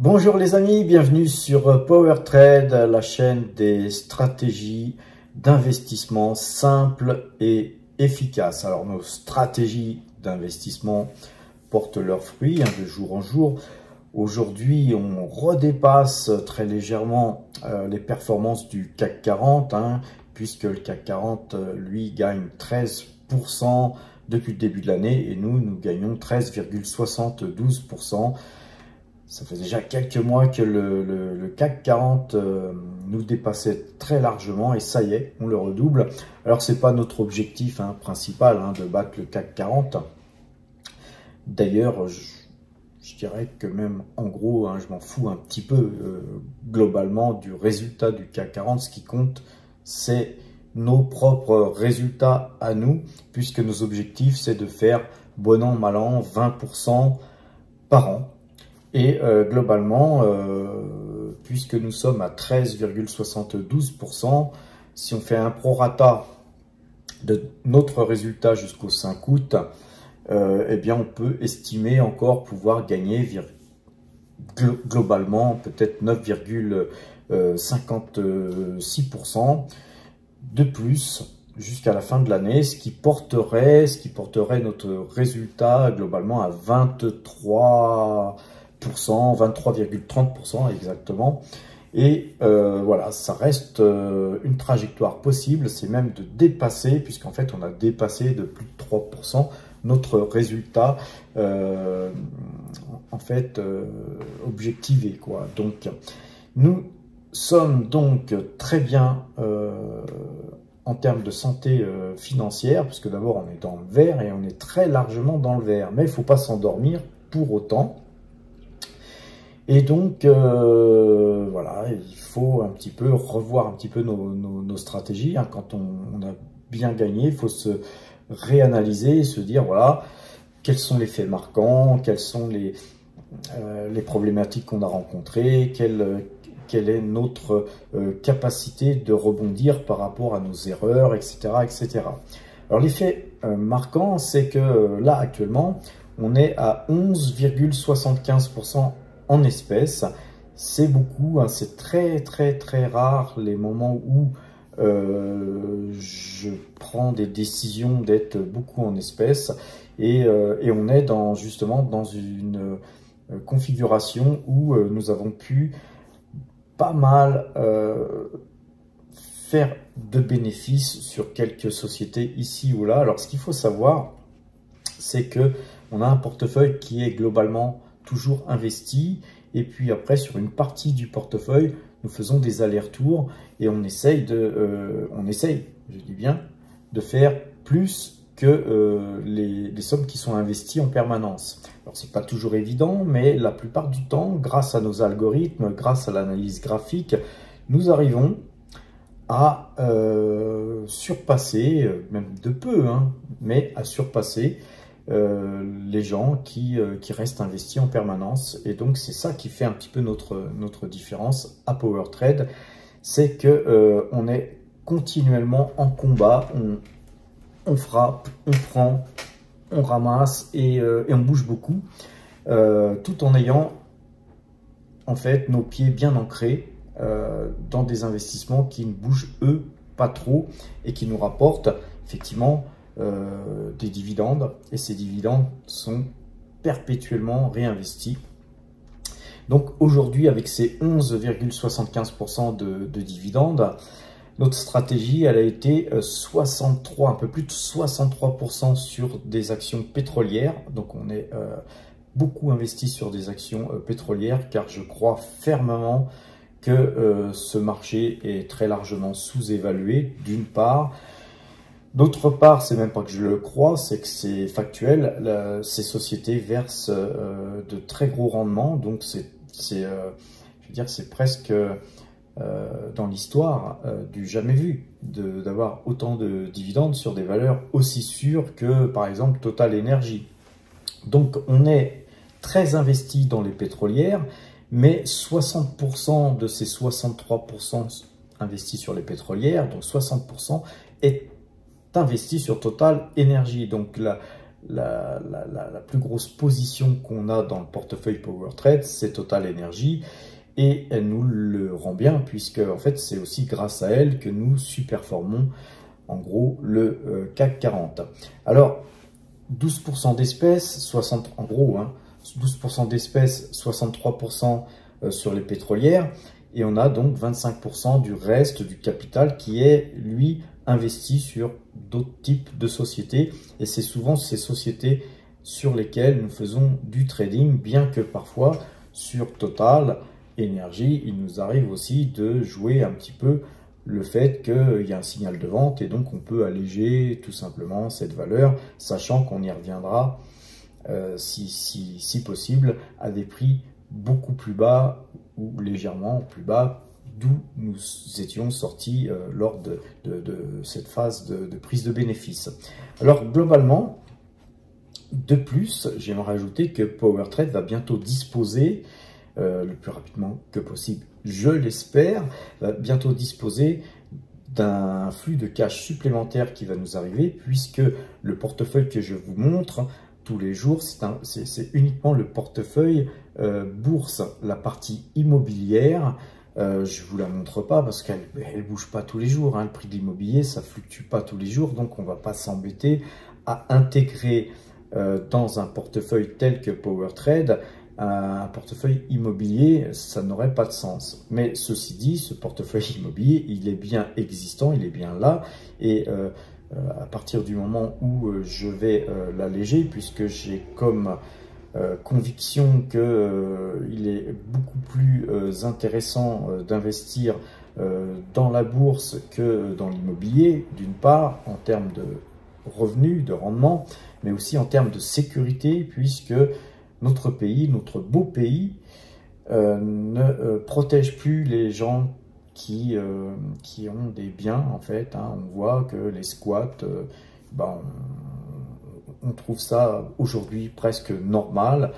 Bonjour les amis, bienvenue sur PowerTrade, la chaîne des stratégies d'investissement simples et efficaces. Alors nos stratégies d'investissement portent leurs fruits de jour en jour. Aujourd'hui, on redépasse très légèrement les performances du CAC 40, puisque le CAC 40, lui, gagne 13% depuis le début de l'année et nous gagnons 13,72%. Ça fait déjà quelques mois que le CAC 40 nous dépassait très largement et ça y est, on le redouble. Alors, ce n'est pas notre objectif principal de battre le CAC 40. D'ailleurs, je dirais que même en gros, je m'en fous un petit peu globalement du résultat du CAC 40. Ce qui compte, c'est nos propres résultats à nous, puisque nos objectifs, c'est de faire bon an, mal an, 20% par an. Et globalement, puisque nous sommes à 13,72%, si on fait un prorata de notre résultat jusqu'au 5 août, eh bien on peut estimer encore pouvoir gagner globalement peut-être 9,56% de plus jusqu'à la fin de l'année, ce qui porterait notre résultat globalement à 23,30% exactement. Et voilà, ça reste une trajectoire possible, c'est même de dépasser, puisqu'en fait on a dépassé de plus de 3% notre résultat objectivé, quoi. Donc nous sommes donc très bien en termes de santé financière, puisque d'abord on est dans le vert et on est très largement dans le vert, mais il ne faut pas s'endormir pour autant. Et donc, voilà, il faut un petit peu revoir un petit peu nos stratégies. Quand on a bien gagné, il faut se réanalyser et se dire, voilà, quels sont les faits marquants, quelles sont les problématiques qu'on a rencontrées, quelle est notre capacité de rebondir par rapport à nos erreurs, etc., etc. Alors, les faits marquants, c'est que là, actuellement, on est à 11,75% en espèces. C'est beaucoup, c'est très rare les moments où je prends des décisions d'être beaucoup en espèces et on est justement dans une configuration où nous avons pu pas mal faire de bénéfices sur quelques sociétés ici ou là. Alors ce qu'il faut savoir, c'est que on a un portefeuille qui est globalement toujours investi, et puis après sur une partie du portefeuille nous faisons des allers-retours et on essaye, je dis bien, de faire plus que les sommes qui sont investies en permanence. Alors c'est pas toujours évident, mais la plupart du temps, grâce à nos algorithmes, grâce à l'analyse graphique, nous arrivons à surpasser, même de peu, mais à surpasser les gens qui restent investis en permanence. Et donc c'est ça qui fait un petit peu notre différence à PowerTrade, c'est que on est continuellement en combat, on frappe, on prend, on ramasse et on bouge beaucoup, tout en ayant en fait nos pieds bien ancrés dans des investissements qui ne bougent eux pas trop et qui nous rapportent effectivement des dividendes, et ces dividendes sont perpétuellement réinvestis. Donc aujourd'hui, avec ces 11,75% de dividendes, notre stratégie, elle a été 63, un peu plus de 63% sur des actions pétrolières. Donc on est beaucoup investi sur des actions pétrolières, car je crois fermement que ce marché est très largement sous-évalué, d'une part. D'autre part, c'est même pas que je le crois, c'est que c'est factuel. Ces sociétés versent de très gros rendements, donc je veux dire, c'est presque dans l'histoire du jamais vu d'avoir autant de dividendes sur des valeurs aussi sûres que, par exemple, Total Energy. Donc, on est très investi dans les pétrolières, mais 60% de ces 63% investis sur les pétrolières, donc 60% est investi sur Total Energy. Donc la plus grosse position qu'on a dans le portefeuille Power Trade, c'est Total Energy. Et elle nous le rend bien, puisque en fait c'est aussi grâce à elle que nous surperformons en gros le CAC 40. Alors 12% d'espèces, 60 en gros, hein, 12% d'espèces, 63% sur les pétrolières, et on a donc 25% du reste du capital qui est lui investi sur d'autres types de sociétés, et c'est souvent ces sociétés sur lesquelles nous faisons du trading, bien que parfois sur Total Énergie, il nous arrive aussi de jouer un petit peu le fait qu'il y a un signal de vente et donc on peut alléger tout simplement cette valeur, sachant qu'on y reviendra si possible à des prix beaucoup plus bas ou légèrement plus bas d'où nous étions sortis lors de cette phase de prise de bénéfices. Alors globalement, de plus, j'aimerais ajouter que PowerTrade va bientôt disposer le plus rapidement que possible, je l'espère, va bientôt disposer d'un flux de cash supplémentaire qui va nous arriver, puisque le portefeuille que je vous montre tous les jours, c'est uniquement le portefeuille bourse, la partie immobilière. Je ne vous la montre pas parce qu'elle ne bouge pas tous les jours, hein. Le prix de l'immobilier, ça ne fluctue pas tous les jours, donc on ne va pas s'embêter à intégrer dans un portefeuille tel que PowerTrade un portefeuille immobilier, ça n'aurait pas de sens. Mais ceci dit, ce portefeuille immobilier, il est bien existant, il est bien là, et à partir du moment où je vais l'alléger, puisque j'ai comme conviction qu'il est beaucoup plus intéressant d'investir dans la bourse que dans l'immobilier, d'une part, en termes de revenus, de rendement, mais aussi en termes de sécurité, puisque notre pays, notre beau pays, ne protège plus les gens qui ont des biens, en fait. Hein. On voit que les squats, on trouve ça aujourd'hui presque normal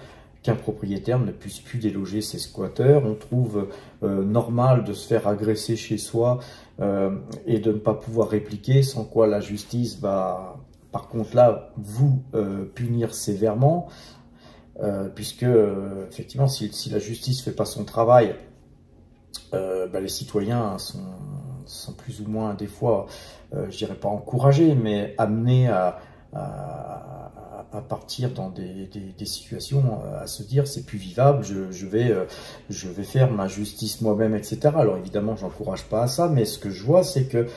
qu'un propriétaire ne puisse plus déloger ses squatteurs. On trouve normal de se faire agresser chez soi et de ne pas pouvoir répliquer, sans quoi la justice va, par contre là, vous punir sévèrement. Puisque effectivement, si la justice ne fait pas son travail, les citoyens sont plus ou moins, des fois, je dirais pas encouragés, mais amenés à partir dans des situations, à se dire c'est plus vivable, je vais faire ma justice moi-même, etc. Alors évidemment, j'encourage pas à ça, mais ce que je vois, c'est que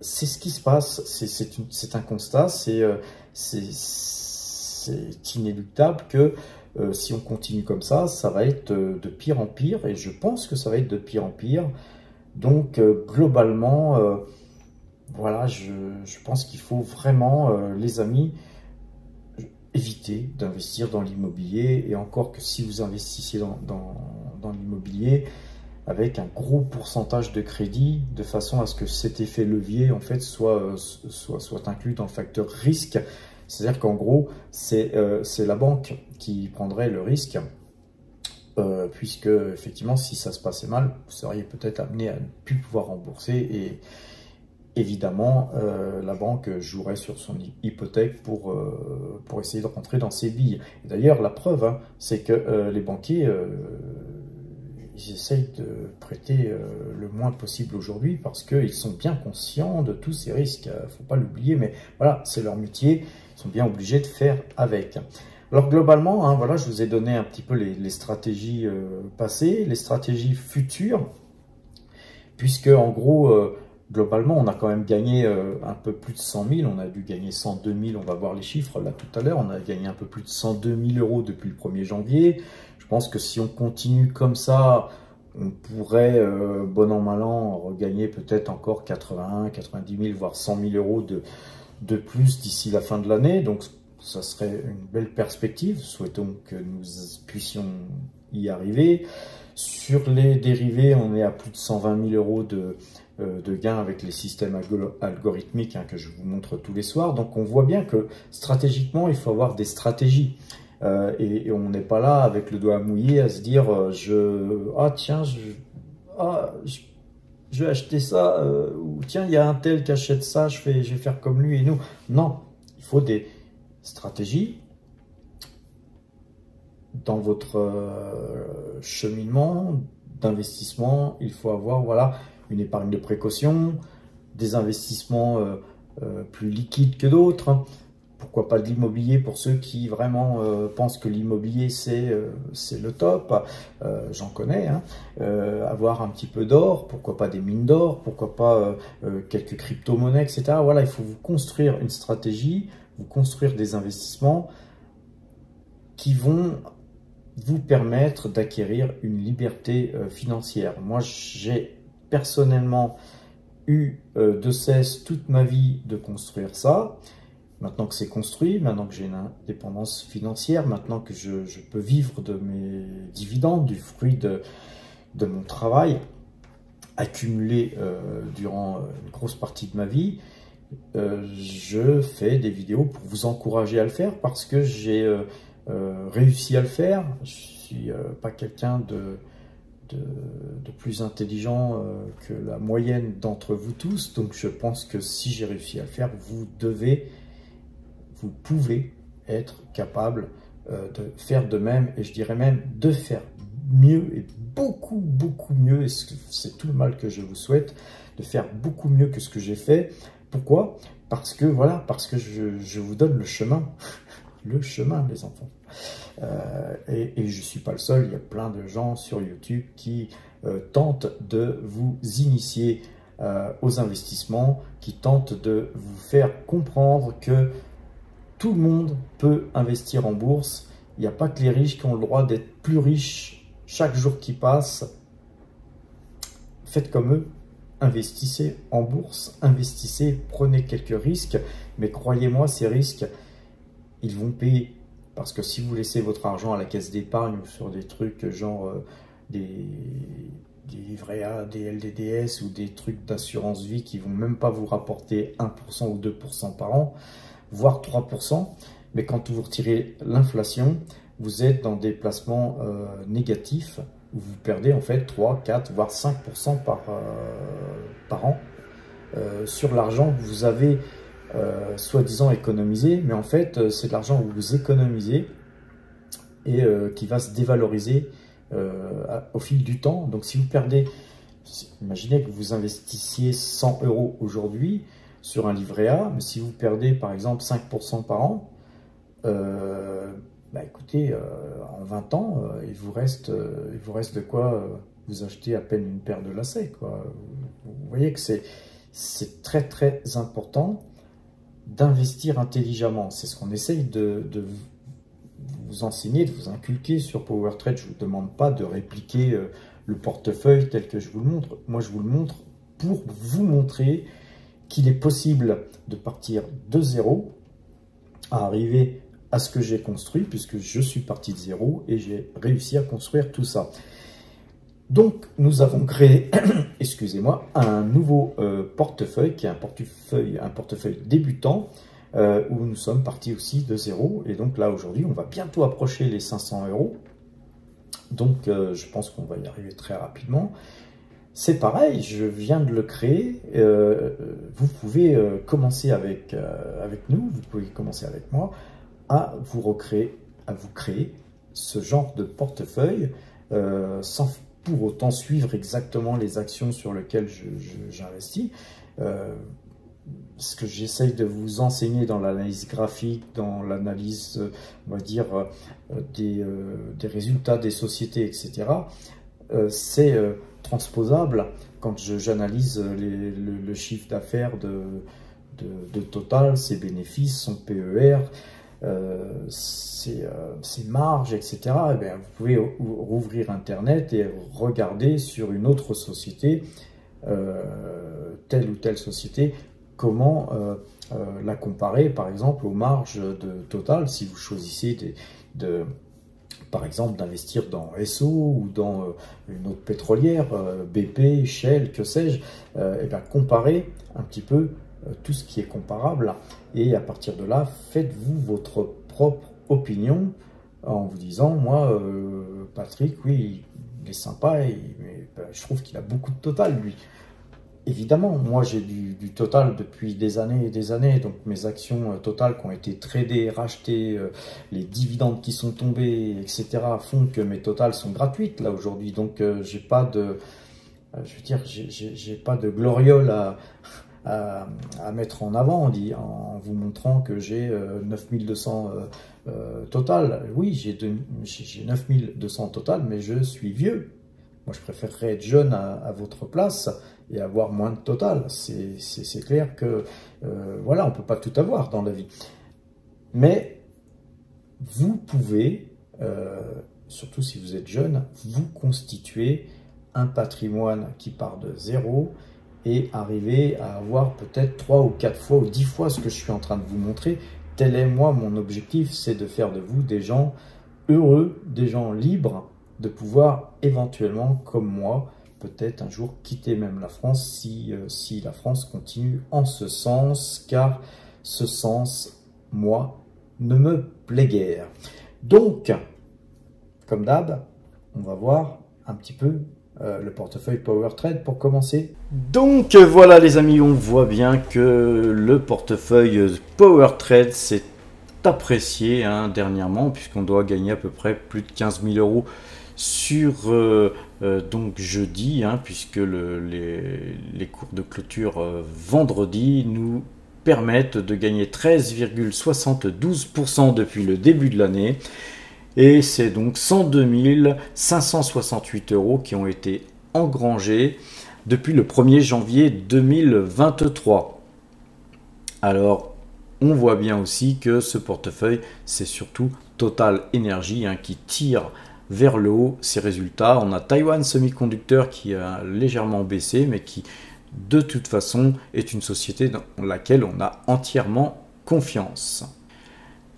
c'est ce qui se passe, c'est un constat, c'est inéluctable que si on continue comme ça va être de pire en pire, et je pense que ça va être de pire en pire. Donc globalement, voilà, je pense qu'il faut vraiment, les amis, éviter d'investir dans l'immobilier, et encore que si vous investissiez dans l'immobilier avec un gros pourcentage de crédit, de façon à ce que cet effet levier en fait soit inclus dans le facteur risque. C'est-à-dire qu'en gros, c'est la banque qui prendrait le risque, puisque effectivement, si ça se passait mal, vous seriez peut-être amené à ne plus pouvoir rembourser, et évidemment, la banque jouerait sur son hypothèque pour essayer de rentrer dans ses billes. D'ailleurs, la preuve, hein, c'est que les banquiers, ils essayent de prêter le moins possible aujourd'hui, parce qu'ils sont bien conscients de tous ces risques. Il ne faut pas l'oublier, mais voilà, c'est leur métier. Ils sont bien obligés de faire avec. Alors globalement, hein, voilà, je vous ai donné un petit peu les stratégies passées, les stratégies futures, puisque en gros, globalement, on a quand même gagné un peu plus de 100 000, on a dû gagner 102 000, on va voir les chiffres là tout à l'heure, on a gagné un peu plus de 102 000 € depuis le 1er janvier. Je pense que si on continue comme ça, on pourrait, bon an, mal an, regagner peut-être encore 80, 90 000, voire 100 000 € de plus d'ici la fin de l'année. Donc ça serait une belle perspective, souhaitons que nous puissions y arriver. Sur les dérivés, on est à plus de 120 000 € de gains avec les systèmes algorithmiques, hein, que je vous montre tous les soirs. Donc on voit bien que stratégiquement, il faut avoir des stratégies. Et on n'est pas là avec le doigt mouillé à se dire je vais acheter ça, ou tiens, il y a un tel qui achète ça, je vais faire comme lui et nous. Non, il faut des stratégie. Dans votre cheminement d'investissement, il faut avoir voilà, une épargne de précaution, des investissements plus liquides que d'autres. Pourquoi pas de l'immobilier pour ceux qui vraiment pensent que l'immobilier c'est le top, j'en connais. Hein. Avoir un petit peu d'or, pourquoi pas des mines d'or, pourquoi pas quelques crypto-monnaies, etc. Voilà, il faut vous construire une stratégie, vous construire des investissements qui vont vous permettre d'acquérir une liberté financière. Moi, j'ai personnellement eu de cesse toute ma vie de construire ça. Maintenant que c'est construit, maintenant que j'ai une indépendance financière, maintenant que je peux vivre de mes dividendes, du fruit de mon travail accumulé durant une grosse partie de ma vie, je fais des vidéos pour vous encourager à le faire parce que j'ai réussi à le faire. Je suis pas quelqu'un de plus intelligent que la moyenne d'entre vous tous, donc je pense que si j'ai réussi à le faire, vous pouvez être capable de faire de même, et je dirais même de faire mieux, et beaucoup mieux, et c'est tout le mal que je vous souhaite, de faire beaucoup mieux que ce que j'ai fait. Pourquoi? Parce que voilà, parce que je vous donne le chemin, le chemin, les enfants. Et je ne suis pas le seul, il y a plein de gens sur YouTube qui tentent de vous initier aux investissements, qui tentent de vous faire comprendre que tout le monde peut investir en bourse. Il n'y a pas que les riches qui ont le droit d'être plus riches chaque jour qui passe. Faites comme eux, investissez en bourse, investissez, prenez quelques risques, mais croyez-moi, ces risques, ils vont payer. Parce que si vous laissez votre argent à la caisse d'épargne ou sur des trucs genre des livrets A, des LDDS ou des trucs d'assurance vie qui ne vont même pas vous rapporter 1% ou 2% par an, voire 3%, mais quand vous retirez l'inflation, vous êtes dans des placements négatifs où vous perdez en fait 3, 4, voire 5% par an sur l'argent que vous avez soi-disant économisé, mais en fait c'est de l'argent que vous économisez et qui va se dévaloriser au fil du temps. Donc si vous perdez, imaginez que vous investissiez 100 € aujourd'hui sur un livret A, mais si vous perdez par exemple 5% par an, bah écoutez, en 20 ans, il vous reste de quoi vous acheter à peine une paire de lacets, quoi. Vous voyez que c'est très très important d'investir intelligemment. C'est ce qu'on essaye de vous enseigner, de vous inculquer sur PowerTrade. Je ne vous demande pas de répliquer le portefeuille tel que je vous le montre. Moi, je vous le montre pour vous montrer qu'il est possible de partir de zéro à arriver à ce que j'ai construit, puisque je suis parti de zéro et j'ai réussi à construire tout ça. Donc, nous avons créé, excusez-moi, un nouveau portefeuille, qui est un portefeuille débutant, où nous sommes partis aussi de zéro. Et donc là, aujourd'hui, on va bientôt approcher les 500 €. Donc, je pense qu'on va y arriver très rapidement. C'est pareil, je viens de le créer. Vous pouvez commencer avec nous, vous pouvez commencer avec moi à vous créer ce genre de portefeuille sans pour autant suivre exactement les actions sur lesquelles j'investis. Ce que j'essaye de vous enseigner dans l'analyse graphique, dans l'analyse, on va dire, des résultats des sociétés, etc., c'est transposable quand j'analyse le chiffre d'affaires de Total, ses bénéfices, son PER, ses marges, etc. Et bien, vous pouvez rouvrir Internet et regarder sur une autre société, telle ou telle société, comment la comparer par exemple aux marges de Total si vous choisissez par exemple d'investir dans Esso ou dans une autre pétrolière, BP, Shell, que sais-je, et bien comparer un petit peu tout ce qui est comparable, et à partir de là, faites-vous votre propre opinion en vous disant, moi, Patrick, oui, il est sympa, mais je trouve qu'il a beaucoup de Total, lui. évidemment, moi j'ai du Total depuis des années et des années, donc mes actions Total qui ont été tradées, rachetées, les dividendes qui sont tombés, etc. font que mes Total sont gratuites là aujourd'hui. Donc j'ai pas de, je veux dire, j'ai pas de gloriole à mettre en avant en vous montrant que j'ai 9200 Total. Oui, j'ai 9200 Total, mais je suis vieux. Moi, je préférerais être jeune à votre place et avoir moins de Total. C'est clair que, voilà, on ne peut pas tout avoir dans la vie. Mais vous pouvez, surtout si vous êtes jeune, vous constituer un patrimoine qui part de zéro et arriver à avoir peut-être 3 ou 4 fois ou 10 fois ce que je suis en train de vous montrer. Tel est, moi, mon objectif, c'est de faire de vous des gens heureux, des gens libres, de pouvoir éventuellement, comme moi, peut-être un jour quitter même la France si la France continue en ce sens, car ce sens, moi, ne me plaît guère. Donc, comme d'hab, on va voir un petit peu le portefeuille Power Trade pour commencer. Donc voilà les amis, on voit bien que le portefeuille Power Trade s'est apprécié dernièrement, puisqu'on doit gagner à peu près plus de 15 000 euros sur donc jeudi, puisque les cours de clôture vendredi nous permettent de gagner 13,72% depuis le début de l'année. Et c'est donc 102 568 euros qui ont été engrangés depuis le 1er janvier 2023. Alors, on voit bien aussi que ce portefeuille, c'est surtout Total Energy qui tire vers le haut ses résultats. On a Taiwan Semiconductor qui a légèrement baissé, mais qui de toute façon est une société dans laquelle on a entièrement confiance.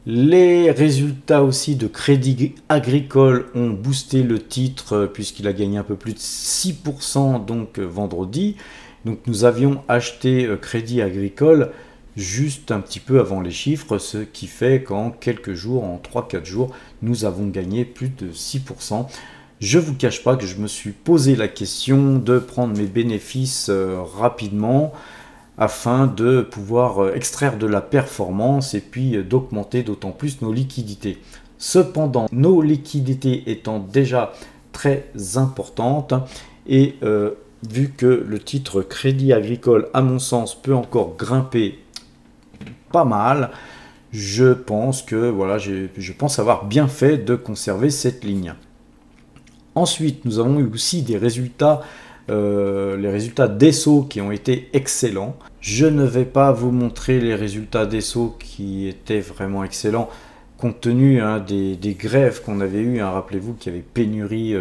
Les résultats aussi de Crédit Agricole ont boosté le titre puisqu'il a gagné un peu plus de 6% donc vendredi. Donc nous avions acheté Crédit Agricole juste un petit peu avant les chiffres, ce qui fait qu'en quelques jours, en 3-4 jours, nous avons gagné plus de 6%. Je ne vous cache pas que je me suis posé la question de prendre mes bénéfices rapidement, afin de pouvoir extraire de la performance et puis d'augmenter d'autant plus nos liquidités. Cependant, nos liquidités étant déjà très importantes et vu que le titre Crédit Agricole, à mon sens, peut encore grimper pas mal, je pense que voilà, je pense avoir bien fait de conserver cette ligne. Ensuite, nous avons eu aussi des résultats les résultats d'Esso qui ont été excellents. Je ne vais pas vous montrer les résultats d'Esso qui étaient vraiment excellents compte tenu des grèves qu'on avait eues. Rappelez-vous qu'il y avait pénurie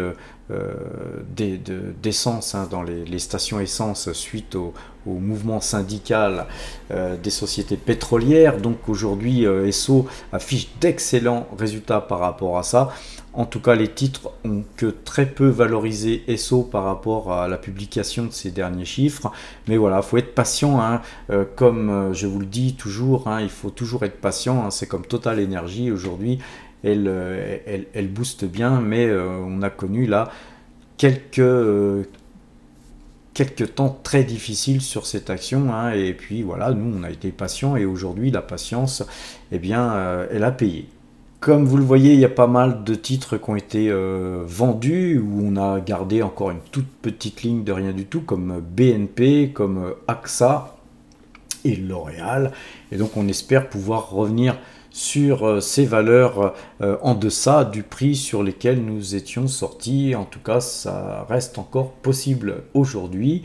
d'essence dans les stations essence suite au mouvement syndical des sociétés pétrolières. Donc aujourd'hui, Esso affiche d'excellents résultats par rapport à ça. En tout cas, les titres ont que très peu valorisé Esso par rapport à la publication de ces derniers chiffres. Mais voilà, il faut être patient. Comme je vous le dis toujours, il faut toujours être patient. C'est comme Total Energy aujourd'hui. Elle booste bien, mais on a connu là quelques temps très difficiles sur cette action. Et puis voilà, nous, on a été patients. Et aujourd'hui, la patience, eh bien, elle a payé. Comme vous le voyez, il y a pas mal de titres qui ont été vendus, où on a gardé encore une toute petite ligne de rien du tout, comme BNP, comme AXA et L'Oréal. Et donc on espère pouvoir revenir sur ces valeurs en deçà du prix sur lesquels nous étions sortis. En tout cas, ça reste encore possible aujourd'hui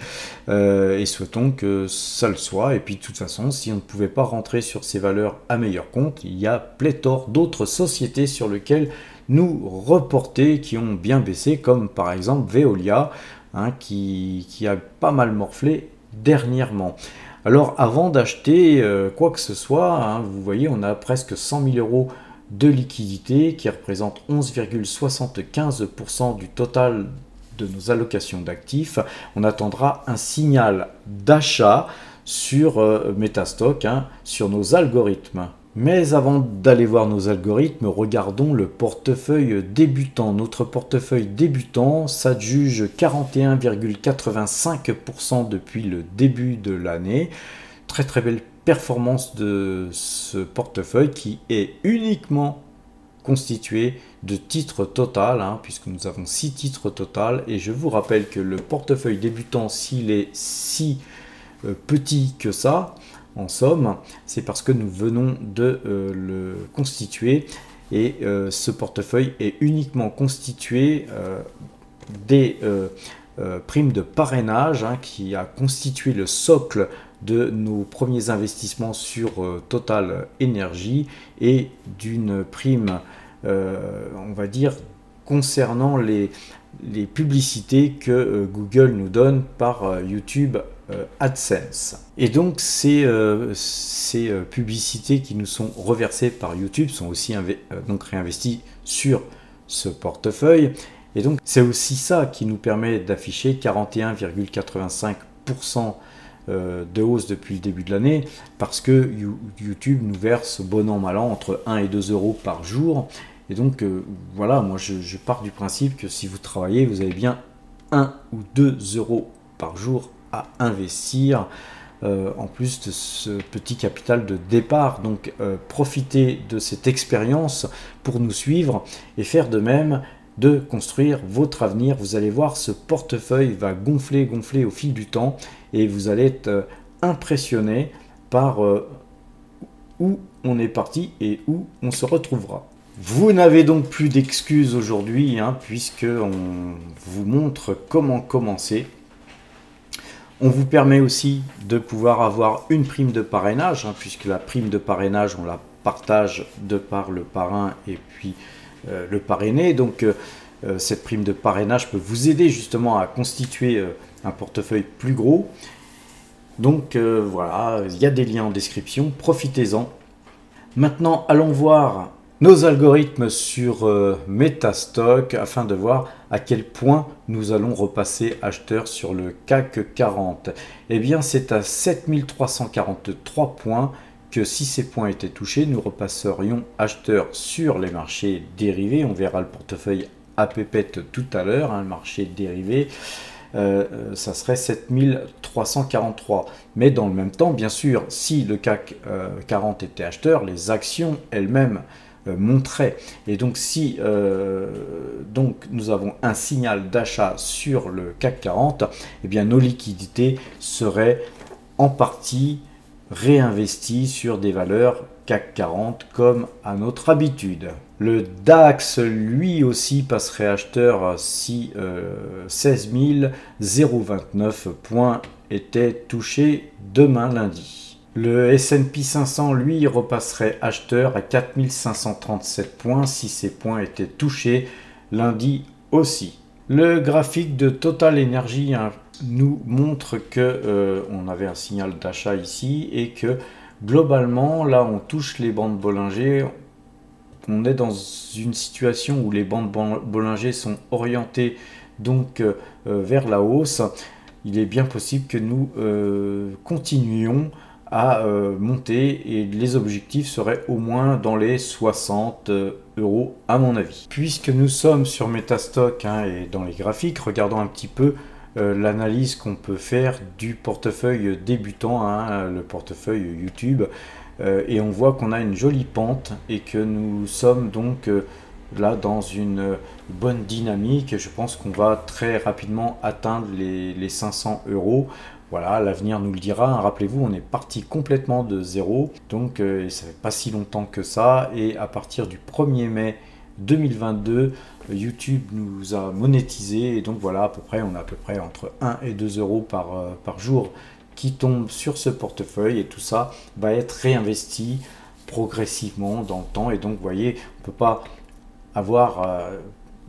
et souhaitons que ça le soit. Et puis de toute façon, si on ne pouvait pas rentrer sur ces valeurs à meilleur compte, il y a pléthore d'autres sociétés sur lesquelles nous reporter qui ont bien baissé, comme par exemple Veolia qui a pas mal morflé dernièrement. Alors avant d'acheter quoi que ce soit, vous voyez, on a presque 100 000 euros de liquidité qui représente 11,75% du total de nos allocations d'actifs. On attendra un signal d'achat sur Metastock, sur nos algorithmes. Mais avant d'aller voir nos algorithmes, regardons le portefeuille débutant. Notre portefeuille débutant s'adjuge 41,85% depuis le début de l'année. Très très belle performance de ce portefeuille qui est uniquement constitué de titres total, puisque nous avons 6 titres total. Et je vous rappelle que le portefeuille débutant, s'il est si petit que ça, en somme, c'est parce que nous venons de le constituer. Et ce portefeuille est uniquement constitué des primes de parrainage qui a constitué le socle de nos premiers investissements sur Total Energy et d'une prime, on va dire, concernant les publicités que Google nous donne par YouTube AdSense. Et donc ces publicités qui nous sont reversées par YouTube sont aussi donc réinvesties sur ce portefeuille. Et donc c'est aussi ça qui nous permet d'afficher 41,85% de hausse depuis le début de l'année, parce que YouTube nous verse bon an mal an entre 1 et 2 euros par jour. Et donc voilà, moi je pars du principe que si vous travaillez, vous avez bien 1 ou 2 euros par jour à investir, en plus de ce petit capital de départ. Donc profitez de cette expérience pour nous suivre et faire de même, de construire votre avenir. Vous allez voir, ce portefeuille va gonfler au fil du temps et vous allez être impressionné par où on est parti et où on se retrouvera. Vous n'avez donc plus d'excuses aujourd'hui, puisque on vous montre comment commencer. On vous permet aussi de pouvoir avoir une prime de parrainage, puisque la prime de parrainage, on la partage de par le parrain et puis le parrainé. Donc cette prime de parrainage peut vous aider justement à constituer un portefeuille plus gros. Donc voilà, il y a des liens en description, profitez-en. Maintenant, allons voir nos algorithmes sur Metastock afin de voir à quel point nous allons repasser acheteur sur le CAC 40. Eh bien, c'est à 7343 points que si ces points étaient touchés, nous repasserions acheteur sur les marchés dérivés. On verra le portefeuille à pépette tout à l'heure, le marché dérivé. Ça serait 7343. Mais dans le même temps, bien sûr, si le CAC 40 était acheteur, les actions elles-mêmes monteraient. Et donc si nous avons un signal d'achat sur le CAC 40, eh bien nos liquidités seraient en partie réinvesties sur des valeurs CAC 40 comme à notre habitude. Le DAX lui aussi passerait acheteur si 16 029 points étaient touchés demain lundi. Le S&P 500 lui repasserait acheteur à 4537 points si ces points étaient touchés lundi aussi. Le graphique de Total Energy nous montre que on avait un signal d'achat ici et que globalement là on touche les bandes Bollinger. On est dans une situation où les bandes Bollinger sont orientées donc vers la hausse. Il est bien possible que nous continuions à monter et les objectifs seraient au moins dans les 60 euros à mon avis. Puisque nous sommes sur Metastock et dans les graphiques, regardons un petit peu l'analyse qu'on peut faire du portefeuille débutant, le portefeuille YouTube. Et on voit qu'on a une jolie pente et que nous sommes donc là dans une bonne dynamique. Je pense qu'on va très rapidement atteindre les 500 euros. Voilà, l'avenir nous le dira. Rappelez-vous, on est parti complètement de zéro, donc ça fait pas si longtemps que ça. Et à partir du 1er mai 2022, YouTube nous a monétisé. Et donc voilà, on a à peu près entre 1 et 2 euros par jour qui tombent sur ce portefeuille. Et tout ça va être réinvesti progressivement dans le temps. Et donc, vous voyez, on ne peut pas avoir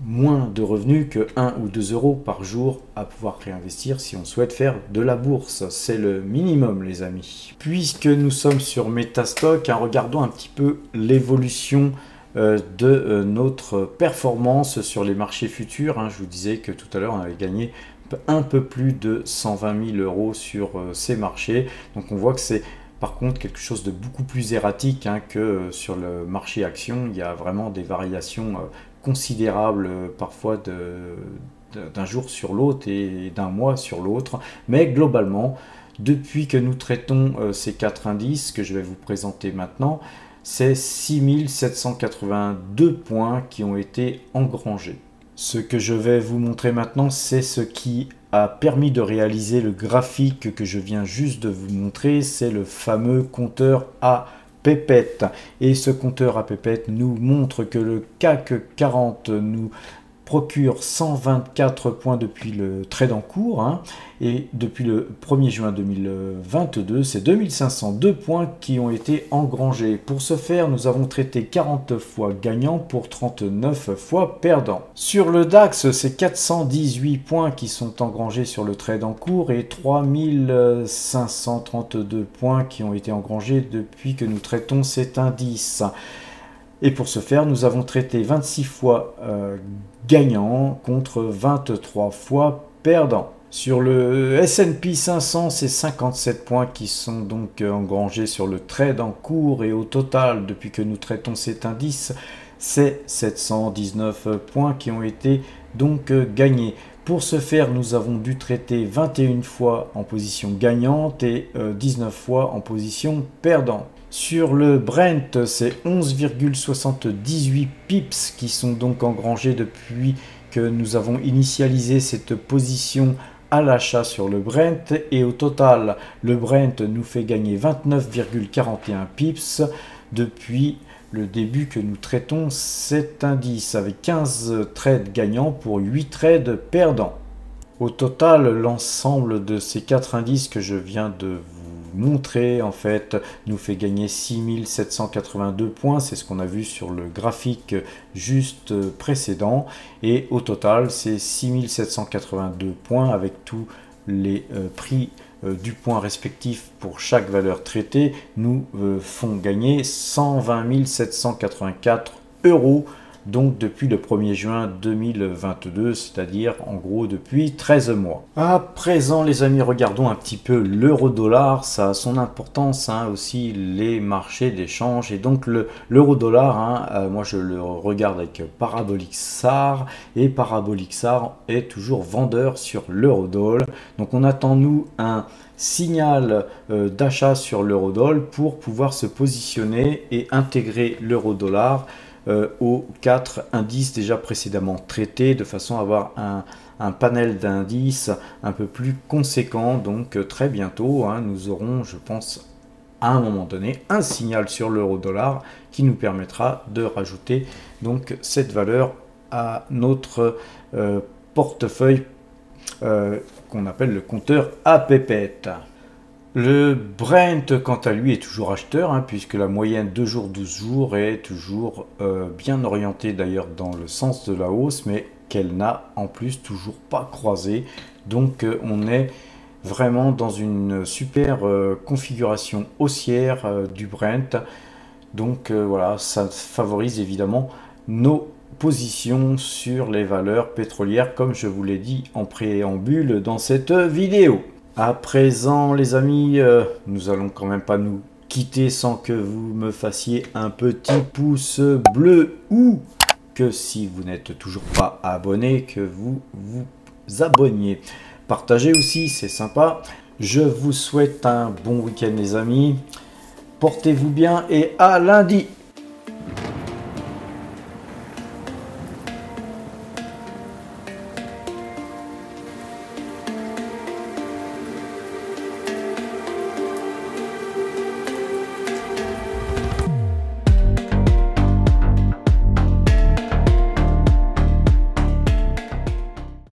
moins de revenus que 1 ou 2 euros par jour à pouvoir réinvestir si on souhaite faire de la bourse. C'est le minimum, les amis. Puisque nous sommes sur Metastock, regardons un petit peu l'évolution de notre performance sur les marchés futurs. Je vous disais que tout à l'heure, on avait gagné un peu plus de 120 000 euros sur ces marchés. Donc on voit que c'est Par contre, quelque chose de beaucoup plus erratique hein, que sur le marché action. Il y a vraiment des variations considérables parfois d'un jour sur l'autre et d'un mois sur l'autre. Mais globalement, depuis que nous traitons ces 4 indices que je vais vous présenter maintenant, c'est 6782 points qui ont été engrangés. Ce que je vais vous montrer maintenant, c'est ce qui a permis de réaliser le graphique que je viens juste de vous montrer. C'est le fameux compteur à pépettes. Et ce compteur à pépettes nous montre que le CAC 40 nous procure 124 points depuis le trade en cours hein, et depuis le 1er juin 2022, c'est 2502 points qui ont été engrangés. Pour ce faire, nous avons traité 40 fois gagnant pour 39 fois perdant. Sur le DAX, c'est 418 points qui sont engrangés sur le trade en cours et 3532 points qui ont été engrangés depuis que nous traitons cet indice. Et pour ce faire, nous avons traité 26 fois gagnant contre 23 fois perdant. Sur le S&P 500, c'est 57 points qui sont donc engrangés sur le trade en cours et au total, depuis que nous traitons cet indice, c'est 719 points qui ont été donc gagnés. Pour ce faire, nous avons dû traiter 21 fois en position gagnante et 19 fois en position perdante. Sur le Brent, c'est 11,78 pips qui sont donc engrangés depuis que nous avons initialisé cette position à l'achat sur le Brent. Et au total, le Brent nous fait gagner 29,41 pips depuis le début que nous traitons cet indice, avec 15 trades gagnants pour 8 trades perdants. Au total, l'ensemble de ces 4 indices que je viens de vous montrer en fait nous fait gagner 6782 points, c'est ce qu'on a vu sur le graphique juste précédent, et au total c'est 6782 points avec tous les prix du point respectif pour chaque valeur traitée nous font gagner 120 784 €. Donc depuis le 1er juin 2022, c'est-à-dire en gros depuis 13 mois. À présent les amis, regardons un petit peu l'euro-dollar, ça a son importance hein, aussi les marchés d'échange. Et donc l'euro-dollar, hein, moi je le regarde avec Parabolic SAR et Parabolic SAR est toujours vendeur sur l'euro-dollar. Donc on attend nous un signal d'achat sur l'euro-dollar pour pouvoir se positionner et intégrer l'euro-dollar aux 4 indices déjà précédemment traités, de façon à avoir un panel d'indices un peu plus conséquent. Donc très bientôt hein, nous aurons, je pense, à un moment donné un signal sur l'euro-dollar qui nous permettra de rajouter donc cette valeur à notre portefeuille qu'on appelle le compteur à pépettes. Le Brent, quant à lui, est toujours acheteur, hein, puisque la moyenne 2 jours, 12 jours est toujours bien orientée d'ailleurs dans le sens de la hausse, mais qu'elle n'a en plus toujours pas croisé. Donc on est vraiment dans une super configuration haussière du Brent. Donc voilà, ça favorise évidemment nos positions sur les valeurs pétrolières, comme je vous l'ai dit en préambule dans cette vidéo. À présent les amis, nous allons quand même pas nous quitter sans que vous me fassiez un petit pouce bleu, ou que si vous n'êtes toujours pas abonné, que vous vous abonniez. Partagez aussi, c'est sympa. Je vous souhaite un bon week-end les amis. Portez-vous bien et à lundi.